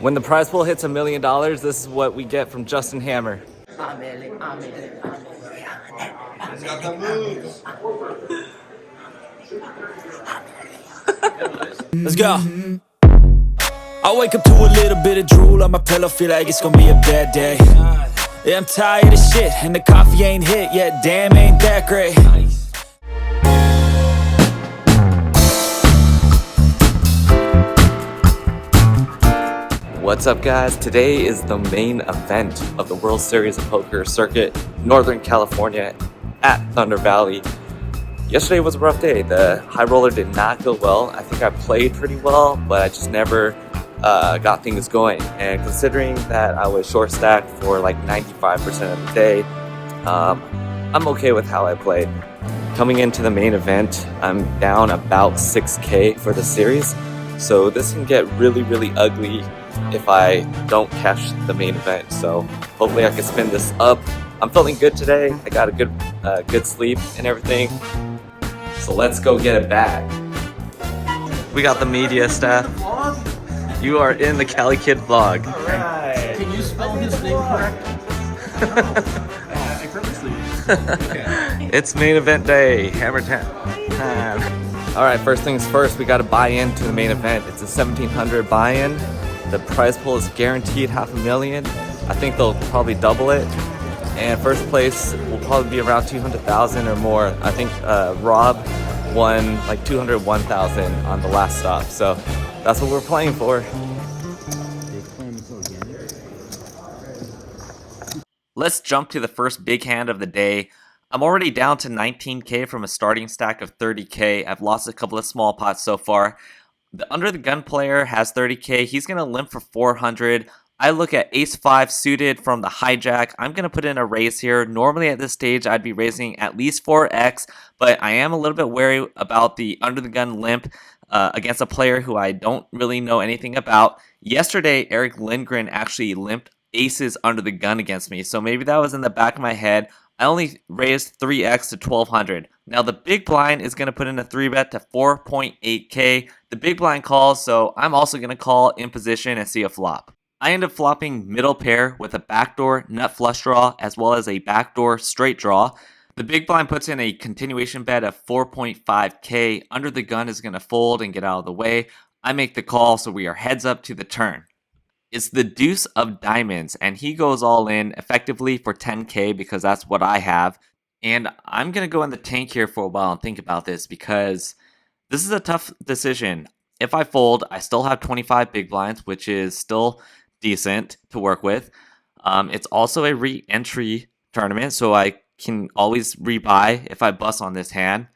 When the prize pool hits $1 million, this is what we get from Justin Hammer. He's got the moves. Let's go. I wake up to a little bit of drool on my pillow, feel like it's gonna be a bad day. Yeah, I'm tired of shit, and the coffee ain't hit yet, damn, ain't that great. What's up, guys? Today is the main event of the World Series of Poker circuit, Northern California at Thunder Valley. Yesterday was a rough day. The high roller did not go well. I think I played pretty well, but I just never got things going. And considering that I was short stacked for like 95% of the day, I'm okay with how I played. Coming into the main event, I'm down about 6K for the series. So this can get really, really ugly if I don't catch the main event. So hopefully I can spin this up. I'm feeling good today. I got a good sleep and everything. So let's go get it back. We got the media staff. You are in the Cali Kid vlog. All right. Can you spell his name correct? I purposely did. It's main event day. Hammer time. All right, first things first, we got to buy into the main event. It's a 1,700 buy-in. The prize pool is guaranteed $500,000. I think they'll probably double it. And first place will probably be around 200,000 or more. I think Rob won like 201,000 on the last stop. So that's what we're playing for. Let's jump to the first big hand of the day. I'm already down to 19K from a starting stack of 30K. I've lost a couple of small pots so far. The under the gun player has 30K. He's going to limp for 400. I look at ace-5 suited from the hijack. I'm going to put in a raise here. Normally at this stage, I'd be raising at least 4x, but I am a little bit wary about the under the gun limp against a player who I don't really know anything about. Yesterday, Eric Lindgren actually limped aces under the gun against me, so maybe that was in the back of my head. I only raised 3x to 1,200. Now the big blind is going to put in a 3-bet to 4.8k. The big blind calls, so I'm also going to call in position and see a flop. I end up flopping middle pair with a backdoor nut flush draw as well as a backdoor straight draw. The big blind puts in a continuation bet of 4.5k. Under the gun is going to fold and get out of the way. I make the call, so we are heads up to the turn. It's the deuce of diamonds, and he goes all in effectively for 10k because that's what I have. And I'm going to go in the tank here for a while and think about this because this is a tough decision. If I fold, I still have 25 big blinds, which is still decent to work with. It's also a re-entry tournament, so I can always rebuy if I bust on this hand.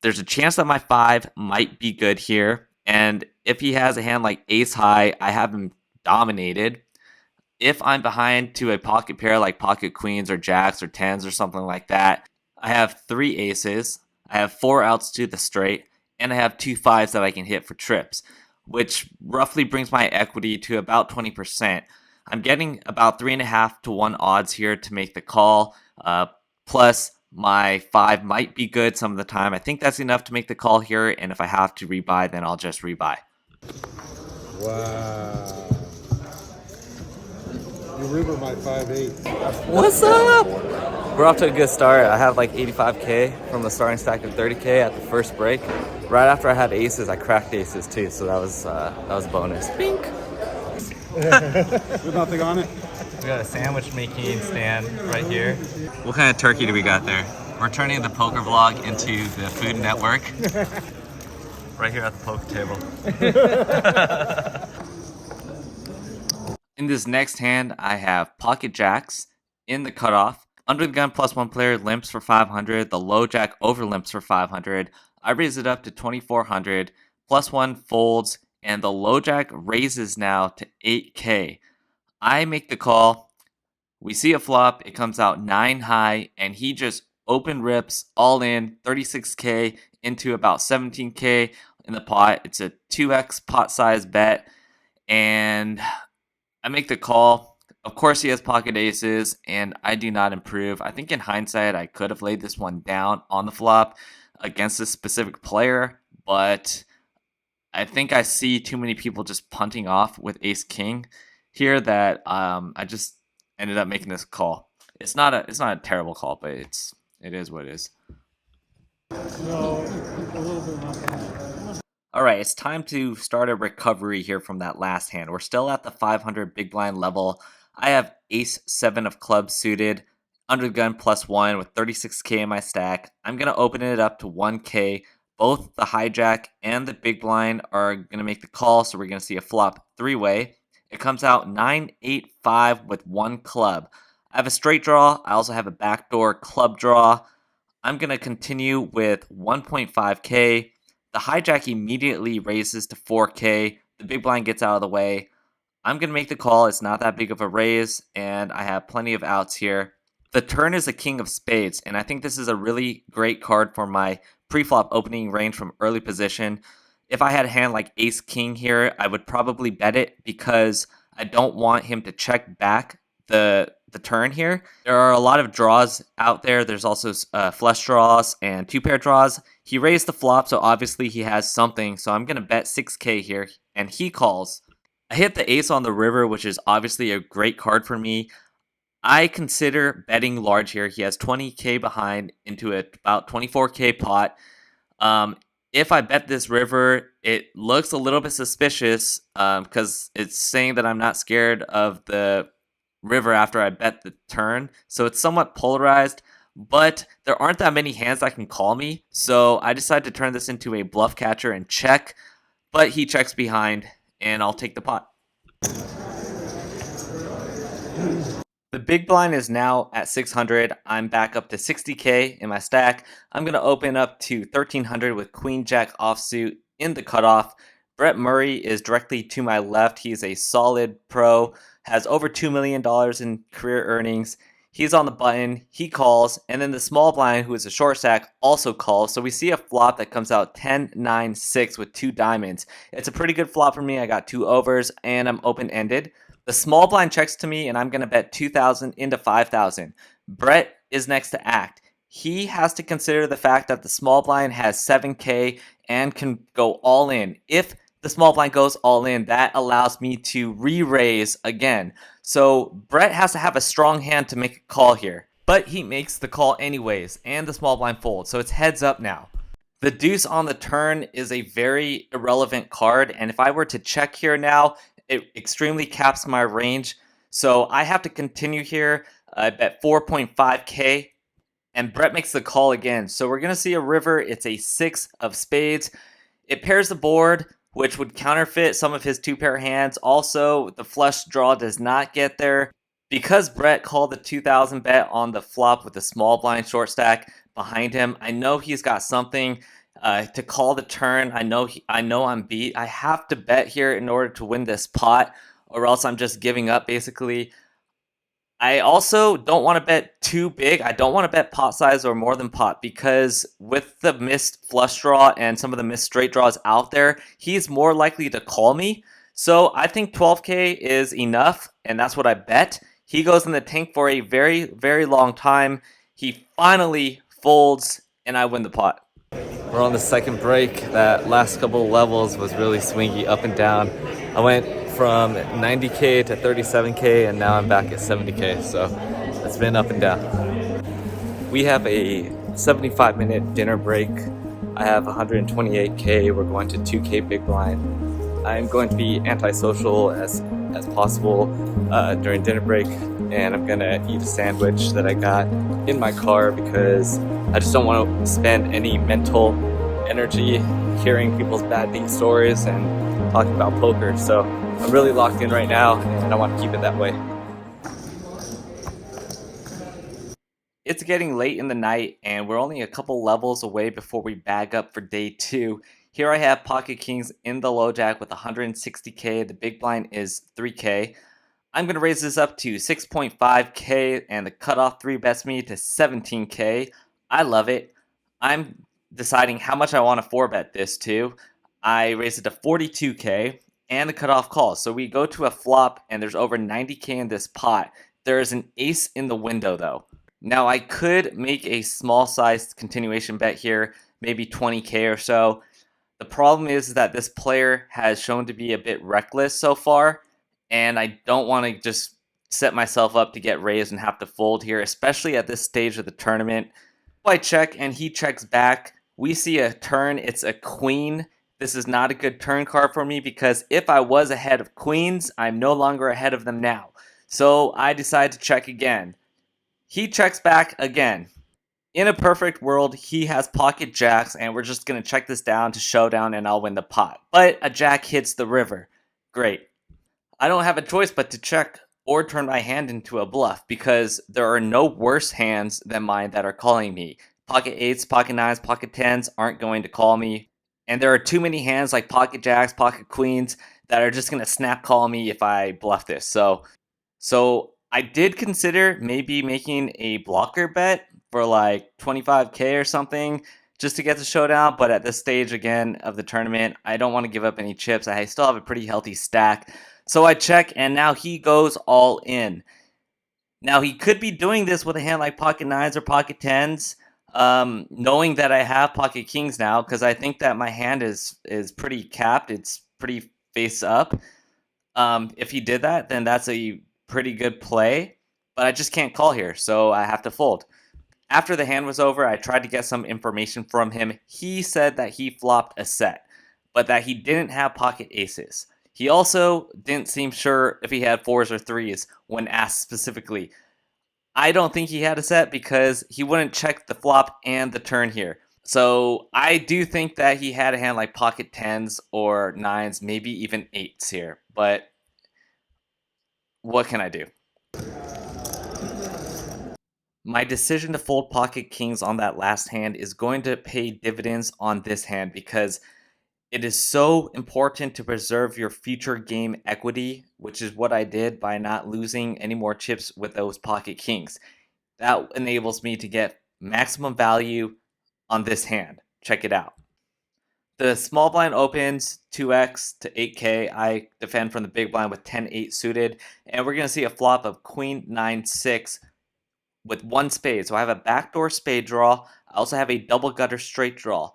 There's a chance that my 5 might be good here, and if he has a hand like ace high, I have him dominated. If I'm behind to a pocket pair like pocket queens or jacks or tens or something like that, I have 3 aces, I have 4 outs to the straight, and I have 2 5s that I can hit for trips, which roughly brings my equity to about 20%. I'm getting about 3.5 to 1 odds here to make the call, plus my 5 might be good some of the time. I think that's enough to make the call here, and if I have to rebuy, then I'll just rebuy. Wow. You river my 5/8. What's up? We're off to a good start. I have like 85k from the starting stack of 30k at the first break. Right after I had aces, I cracked aces too, so that was a bonus. Bink. With nothing on it? We got a sandwich making stand right here. What kind of turkey do we got there? We're turning the poker vlog into the Food Network. Right here at the poker table. In this next hand, I have pocket jacks in the cutoff. Under the gun +1 player limps for 500. The low jack over limps for 500. I raise it up to 2,400. +1 folds, and the low jack raises now to 8k. I make the call. We see a flop. It comes out 9 high, and he just open rips all in 36k into about 17k in the pot. It's a 2x pot size bet, and I make the call. Of course, he has pocket aces, and I do not improve. I think in hindsight, I could have laid this one down on the flop against this specific player, but I think I see too many people just punting off with ace king here that I just ended up making this call. It's not a terrible call, but it is what it is. No, a little bit more. All right, it's time to start a recovery here from that last hand. We're still at the 500 big blind level. I have ace 7 of clubs suited, under the gun +1 with 36k in my stack. I'm going to open it up to 1k. Both the hijack and the big blind are going to make the call, so we're going to see a flop 3-way. It comes out 9-8-5 with 1 club. I have a straight draw. I also have a backdoor club draw. I'm going to continue with 1.5k. The hijack immediately raises to 4k. The big blind gets out of the way. I'm going to make the call. It's not that big of a raise, and I have plenty of outs here. The turn is a king of spades, and I think this is a really great card for my pre-flop opening range from early position. If I had a hand like ace king here, I would probably bet it because I don't want him to check back the turn here. There are a lot of draws out there. There's also flush draws and 2-pair draws. He raised the flop, so obviously he has something. So I'm going to bet 6k here, and he calls. I hit the ace on the river, which is obviously a great card for me. I consider betting large here. He has 20k behind into about 24k pot. If I bet this river, it looks a little bit suspicious because it's saying that I'm not scared of the river after I bet the turn. So it's somewhat polarized, but there aren't that many hands that can call me. So I decided to turn this into a bluff catcher and check, but he checks behind and I'll take the pot. The big blind is now at 600. I'm back up to 60k in my stack. I'm going to open up to 1300 with queen jack offsuit in the cutoff. Brett Murray is directly to my left. He's a solid pro, has over $2 million in career earnings. He's on the button, he calls, and then the small blind, who is a short stack, also calls. So we see a flop that comes out 10-9-6 with 2 diamonds. It's a pretty good flop for me. I got 2 overs, and I'm open-ended. The small blind checks to me, and I'm going to bet 2,000 into 5,000. Brett is next to act. He has to consider the fact that the small blind has 7k and can go all in. If the small blind goes all in, that allows me to re-raise again. So Brett has to have a strong hand to make a call here. But he makes the call anyways, and the small blind folds, so it's heads up now. The deuce on the turn is a very irrelevant card, and if I were to check here now, it extremely caps my range. So I have to continue here. I bet 4.5k, and Brett makes the call again. So we're going to see a river. It's a 6 of spades. It pairs the board, which would counterfeit some of his 2-pair hands. Also, the flush draw does not get there. Because Brett called the 2,000 bet on the flop with the small blind short stack behind him, I know he's got something to call the turn. I know I'm beat. I have to bet here in order to win this pot, or else I'm just giving up basically. I also don't want to bet too big. I don't want to bet pot size or more than pot because with the missed flush draw and some of the missed straight draws out there, he's more likely to call me. So I think 12k is enough, and that's what I bet. He goes in the tank for a very, very long time. He finally folds, and I win the pot. We're on the second break. That last couple of levels was really swingy up and down. I went from 90k to 37k, and now I'm back at 70k, so it's been up and down. We have a 75-minute dinner break. I have 128k. We're going to 2k big blind. I'm going to be antisocial as possible during dinner break, and I'm gonna eat a sandwich that I got in my car because I just don't want to spend any mental energy hearing people's bad beat stories and talking about poker. So I'm really locked in right now, and I want to keep it that way. It's getting late in the night, and we're only a couple levels away before we bag up for day 2. Here I have pocket kings in the low jack with 160k. The big blind is 3k. I'm going to raise this up to 6.5k, and the cutoff 3 bets me to 17k. I love it. I'm deciding how much I want to 4-bet this to. I raise it to 42k, and the cutoff calls. So we go to a flop, and there's over 90k in this pot. There is an ace in the window, though. Now, I could make a small-sized continuation bet here, maybe 20k or so. The problem is that this player has shown to be a bit reckless so far, and I don't want to just set myself up to get raised and have to fold here, especially at this stage of the tournament. I check and he checks back. We see a turn, it's a queen. This is not a good turn card for me because if I was ahead of queens, I'm no longer ahead of them now. So I decide to check again. He checks back again. In a perfect world, he has pocket jacks, and we're just going to check this down to showdown, and I'll win the pot. But a jack hits the river. Great. I don't have a choice but to check or turn my hand into a bluff, because there are no worse hands than mine that are calling me. Pocket 8s, pocket 9s, pocket 10s aren't going to call me. And there are too many hands like pocket jacks, pocket queens that are just going to snap call me if I bluff this. So I did consider maybe making a blocker bet for like 25K or something just to get the showdown, but at this stage again of the tournament, I don't want to give up any chips. I still have a pretty healthy stack. So I check, and now he goes all in. Now he could be doing this with a hand like pocket 9s or pocket 10s, knowing that I have pocket kings now, because I think that my hand is pretty capped. It's pretty face up. If he did that, then that's a pretty good play, but I just can't call here, so I have to fold. After the hand was over, I tried to get some information from him. He said that he flopped a set, but that he didn't have pocket aces. He also didn't seem sure if he had 4s or 3s when asked specifically. I don't think he had a set because he wouldn't check the flop and the turn here. So I do think that he had a hand like pocket 10s or 9s, maybe even 8s here, but what can I do? My decision to fold pocket kings on that last hand is going to pay dividends on this hand because it is so important to preserve your future game equity, which is what I did by not losing any more chips with those pocket kings. That enables me to get maximum value on this hand. Check it out. The small blind opens 2x to 8k. I defend from the big blind with 10-8 suited, and we're going to see a flop of queen 9-6 with one spade. So I have a backdoor spade draw. I also have a double gutter straight draw.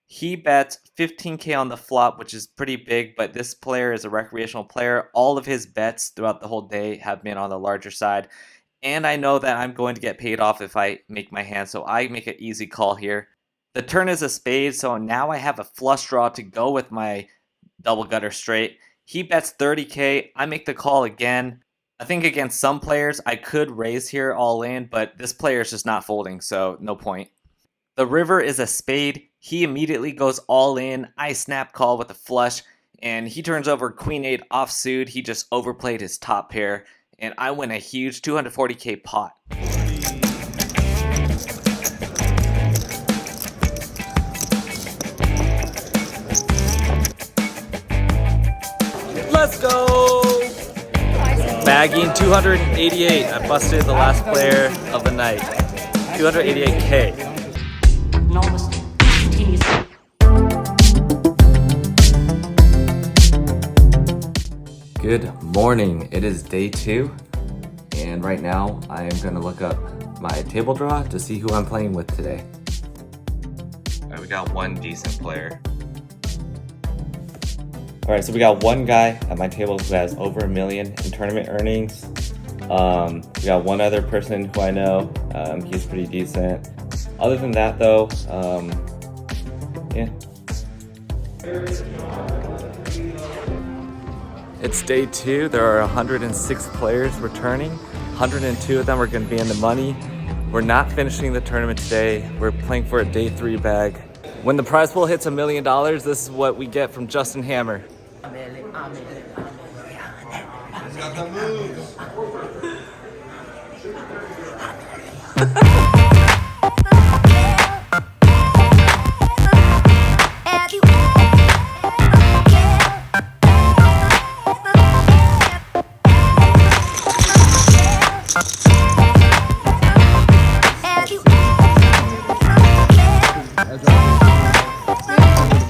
He bets 15k on the flop, which is pretty big, but this player is a recreational player. All of his bets throughout the whole day have been on the larger side, and I know that I'm going to get paid off if I make my hand, so I make an easy call here. The turn is a spade, so now I have a flush draw to go with my double gutter straight. He bets 30k. I make the call again. I think against some players, I could raise here all in, but this player is just not folding, so no point. The river is a spade. He immediately goes all in. I snap call with a flush, and he turns over queen 8 offsuit. He just overplayed his top pair, and I win a huge 240k pot. Let's go! Bagging 288. I busted the last player of the night. 288k. Good morning. It is day 2, and right now I am going to look up my table draw to see who I'm playing with today. Alright, we got one decent player. Alright, so we got one guy at my table who has over $1 million in tournament earnings. We got one other person who I know. He's pretty decent. Other than that, though, yeah. It's day 2. There are 106 players returning. 102 of them are going to be in the money. We're not finishing the tournament today. We're playing for a day 3 bag. When the prize pool hits $1 million, this is what we get from Justin Hammer. He's got the moves.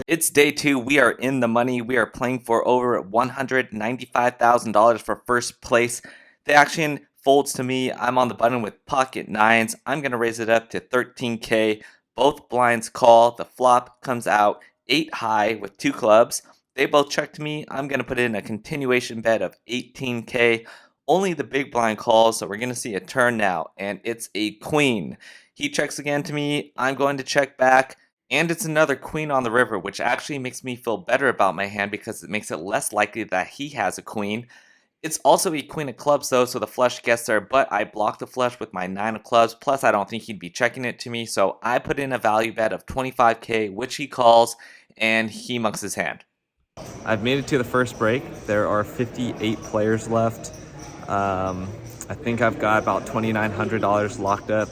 It's day 2. We are in the money. We are playing for over $195,000 for first place. The action folds to me. I'm on the button with pocket 9s. I'm going to raise it up to 13k. Both blinds call. The flop comes out, 8 high with 2 clubs. They both checked me. I'm going to put in a continuation bet of 18K. Only the big blind calls, so we're going to see a turn now, and it's a queen. He checks again to me. I'm going to check back, and it's another queen on the river, which actually makes me feel better about my hand because it makes it less likely that he has a queen. It's also a queen of clubs though, so the flush gets there, but I blocked the flush with my 9 of clubs, plus I don't think he'd be checking it to me, so I put in a value bet of 25K, which he calls, and he mucks his hand. I've made it to the first break. There are 58 players left. I think I've got about $2,900 locked up,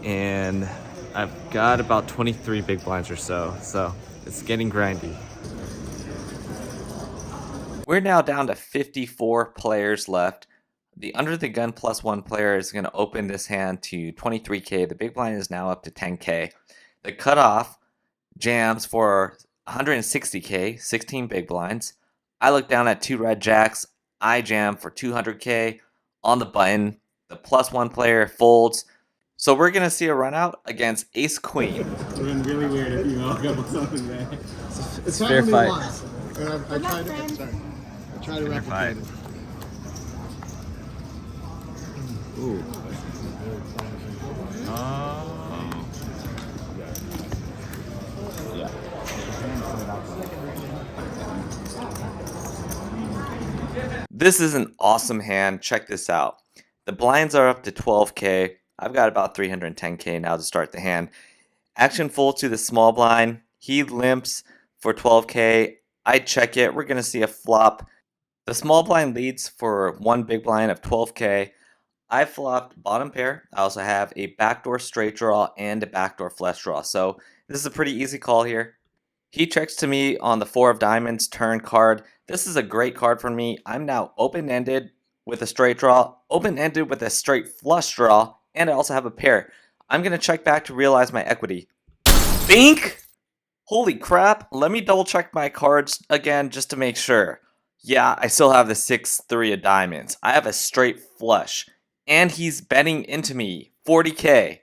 and I've got about 23 big blinds or so it's getting grindy. We're now down to 54 players left. The under the gun +1 player is going to open this hand to 23K. The big blind is now up to 10K. The cutoff jams for 160K, 16 big blinds. I look down at 2 red jacks. I jam for 200K on the button. The +1 player folds. So we're going to see a run out against ace queen. It would have been really weird if you all got something there. It's fair fight. I try to replicate it. Ooh. This is an awesome hand. Check this out. The blinds are up to 12K. I've got about 310K now to start the hand. Action fold to the small blind. He limps for 12K. I check it. We're going to see a flop. The small blind leads for 1 big blind of 12K. I flopped bottom pair. I also have a backdoor straight draw and a backdoor flush draw. So this is a pretty easy call here. He checks to me on the 4 of diamonds turn card. This is a great card for me. I'm now open-ended with a straight draw, open-ended with a straight flush draw, and I also have a pair. I'm going to check back to realize my equity. Bink! Holy crap. Let me double check my cards again just to make sure. Yeah, I still have the 6-3 of diamonds. I have a straight flush. And he's betting into me. 40K.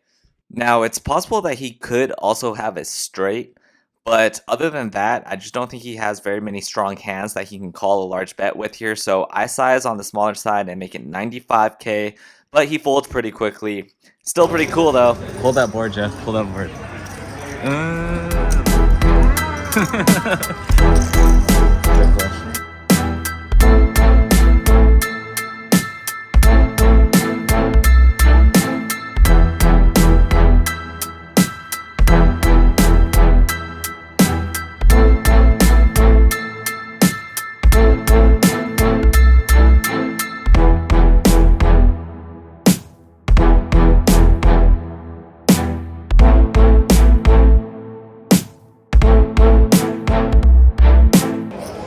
Now, it's possible that he could also have a straight. But other than that, I just don't think he has very many strong hands that he can call a large bet with here. So I size on the smaller side and make it 95K. But he folds pretty quickly. Still pretty cool though. Pull that board, Jeff. Pull that board. Good question.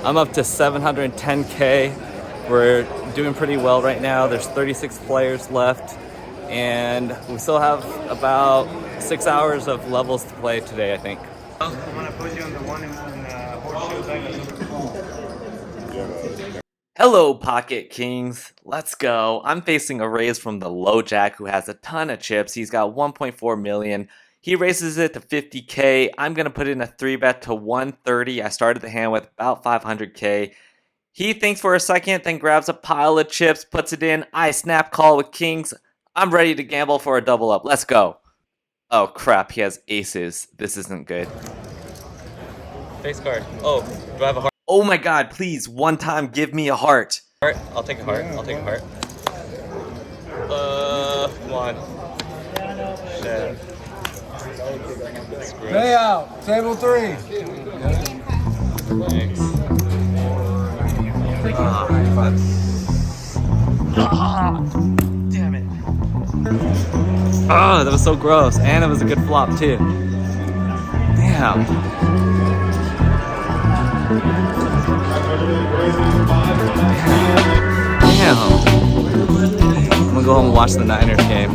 I'm up to 710K. We're doing pretty well right now. There's 36 players left, and we still have about 6 hours of levels to play today, I think. I'm gonna put you on the one in horseshoe. Hello, Pocket Kings. Let's go. I'm facing a raise from the low jack who has a ton of chips. He's got 1.4 million. He raises it to 50K. I'm going to put in a 3-bet to 130. I started the hand with about 500K. He thinks for a second, then grabs a pile of chips, puts it in. I snap call with kings. I'm ready to gamble for a double up. Let's go. Oh, crap. He has aces. This isn't good. Face card. Oh, do I have a heart? Oh, my God. Please, one time, give me a heart. Heart? I'll take a heart. I'll take a heart. Come on. Shit. Pay out. Table 3. Thanks. Damn it. Oh, that was so gross. And it was a good flop, too. Damn. Damn. I'm gonna go home and watch the Niners game.